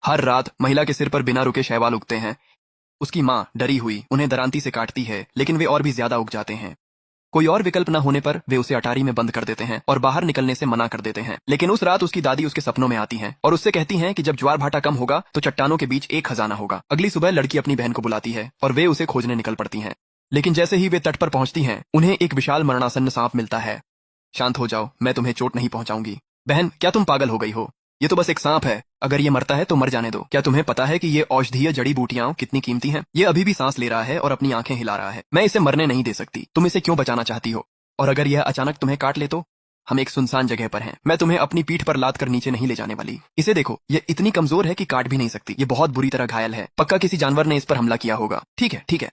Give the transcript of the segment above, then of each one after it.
हर रात महिला के सिर पर बिना रुके शैवाल उगते हैं। उसकी माँ डरी हुई उन्हें दरांती से काटती है, लेकिन वे और भी ज्यादा उग जाते हैं। कोई और विकल्प न होने पर वे उसे अटारी में बंद कर देते हैं और बाहर निकलने से मना कर देते हैं। लेकिन उस रात उसकी दादी उसके सपनों में आती हैं और उससे कहती हैं कि जब ज्वार भाटा कम होगा तो चट्टानों के बीच एक खजाना होगा। अगली सुबह लड़की अपनी बहन को बुलाती है और वे उसे खोजने निकल पड़ती हैं। लेकिन जैसे ही वे तट पर पहुंचती हैं, उन्हें एक विशाल मरणासन्न सांप मिलता है। शांत हो जाओ, मैं तुम्हें चोट नहीं पहुंचाऊंगी। बहन, क्या तुम पागल हो गई हो? ये तो बस एक सांप है, अगर ये मरता है तो मर जाने दो। क्या तुम्हें पता है कि ये औषधीय जड़ी बूटियां कितनी कीमती हैं? ये अभी भी सांस ले रहा है और अपनी आंखें हिला रहा है। मैं इसे मरने नहीं दे सकती। तुम इसे क्यों बचाना चाहती हो? और अगर यह अचानक तुम्हें काट ले तो? हम एक सुनसान जगह पर हैं। मैं तुम्हें अपनी पीठ पर लाद कर नीचे नहीं ले जाने वाली। इसे देखो, ये इतनी कमजोर है कि काट भी नहीं सकती। ये बहुत बुरी तरह घायल है। पक्का किसी जानवर ने इस पर हमला किया होगा। ठीक है, ठीक है,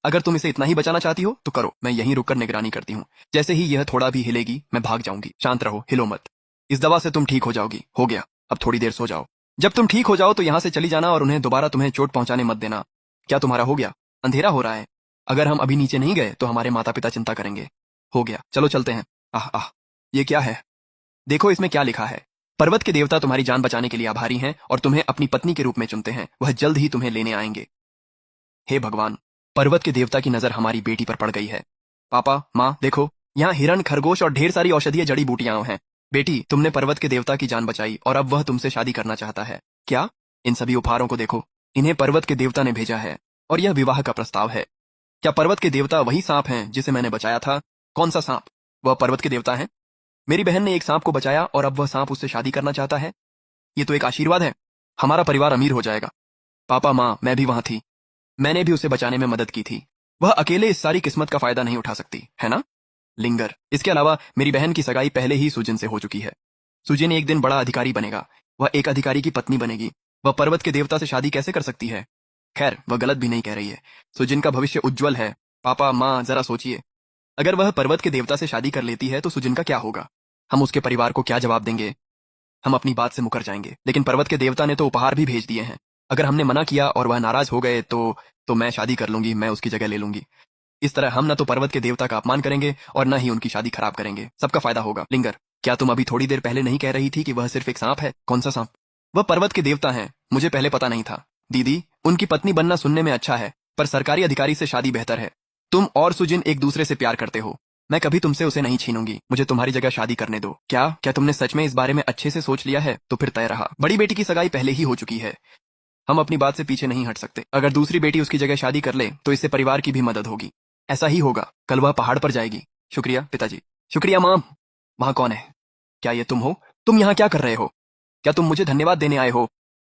अगर तुम इसे इतना ही बचाना चाहती हो तो करो। मैं यहीं रुककर निगरानी करती हूँ। जैसे ही यह थोड़ा भी हिलेगी मैं भाग जाऊंगी। शांत रहो, हिलो मत। इस दवा से तुम ठीक हो जाओगी। हो गया, अब थोड़ी देर सो जाओ। जब तुम ठीक हो जाओ तो यहाँ से चली जाना और उन्हें दोबारा तुम्हें चोट पहुंचाने मत देना। क्या तुम्हारा हो गया? अंधेरा हो रहा है। अगर हम अभी नीचे नहीं गए तो हमारे माता पिता चिंता करेंगे। हो गया, चलो चलते हैं। आह आह, ये क्या है? देखो इसमें क्या लिखा है। पर्वत के देवता तुम्हारी जान बचाने के लिए आभारी हैं और तुम्हें अपनी पत्नी के रूप में चुनते हैं। वह जल्द ही तुम्हें लेने आएंगे। हे भगवान, पर्वत के देवता की नजर हमारी बेटी पर पड़ गई है। पापा, माँ, देखो, यहाँ हिरण, खरगोश और ढेर सारी औषधीय जड़ी बूटियां हैं। बेटी, तुमने पर्वत के देवता की जान बचाई और अब वह तुमसे शादी करना चाहता है। क्या? इन सभी उपहारों को देखो, इन्हें पर्वत के देवता ने भेजा है और यह विवाह का प्रस्ताव है। क्या पर्वत के देवता वही सांप हैं जिसे मैंने बचाया था? कौन सा सांप? वह पर्वत के देवता हैं। मेरी बहन ने एक सांप को बचाया और अब वह सांप उससे शादी करना चाहता है। ये तो एक आशीर्वाद है। हमारा परिवार अमीर हो जाएगा। पापा, माँ, मैं भी वहां थी। मैंने भी उसे बचाने में मदद की थी। वह अकेले इस सारी किस्मत का फायदा नहीं उठा सकती, है ना? लिंगर, इसके अलावा मेरी बहन की सगाई पहले ही सुजिन से हो चुकी है। सुजिन एक दिन बड़ा अधिकारी बनेगा। वह एक अधिकारी की पत्नी बनेगी। वह पर्वत के देवता से शादी कैसे कर सकती है? खैर, वह गलत भी नहीं कह रही है। सुजिन का भविष्य उज्जवल है। पापा, माँ, जरा सोचिए, अगर वह पर्वत के देवता से शादी कर लेती है तो सुजिन का क्या होगा? हम उसके परिवार को क्या जवाब देंगे? हम अपनी बात से मुकर जाएंगे। लेकिन पर्वत के देवता ने तो उपहार भी भेज दिए हैं। अगर हमने मना किया और वह नाराज हो गए तो मैं शादी कर लूंगी। मैं उसकी जगह ले लूंगी। इस तरह हम न तो पर्वत के देवता का अपमान करेंगे और न ही उनकी शादी खराब करेंगे। सबका फायदा होगा। लिंगर, क्या तुम अभी थोड़ी देर पहले नहीं कह रही थी कि वह सिर्फ एक सांप है? कौन सा सांप? वह पर्वत के देवता हैं। मुझे पहले पता नहीं था। दीदी, उनकी पत्नी बनना सुनने में अच्छा है, पर सरकारी अधिकारी से शादी बेहतर है। तुम और सुजिन एक दूसरे से प्यार करते हो। मैं कभी तुमसे उसे नहीं छीनूंगी। मुझे तुम्हारी जगह शादी करने दो। क्या क्या तुमने सच में इस बारे में अच्छे से सोच लिया है? तो फिर तय रहा। बड़ी बेटी की सगाई पहले ही हो चुकी है। हम अपनी बात से पीछे नहीं हट सकते। अगर दूसरी बेटी उसकी जगह शादी कर ले तो इससे परिवार की भी मदद होगी। ऐसा ही होगा। कल वह पहाड़ पर जाएगी। शुक्रिया पिताजी। शुक्रिया माँ। वहां कौन है? क्या ये तुम हो? तुम यहाँ क्या कर रहे हो? क्या तुम मुझे धन्यवाद देने आए हो?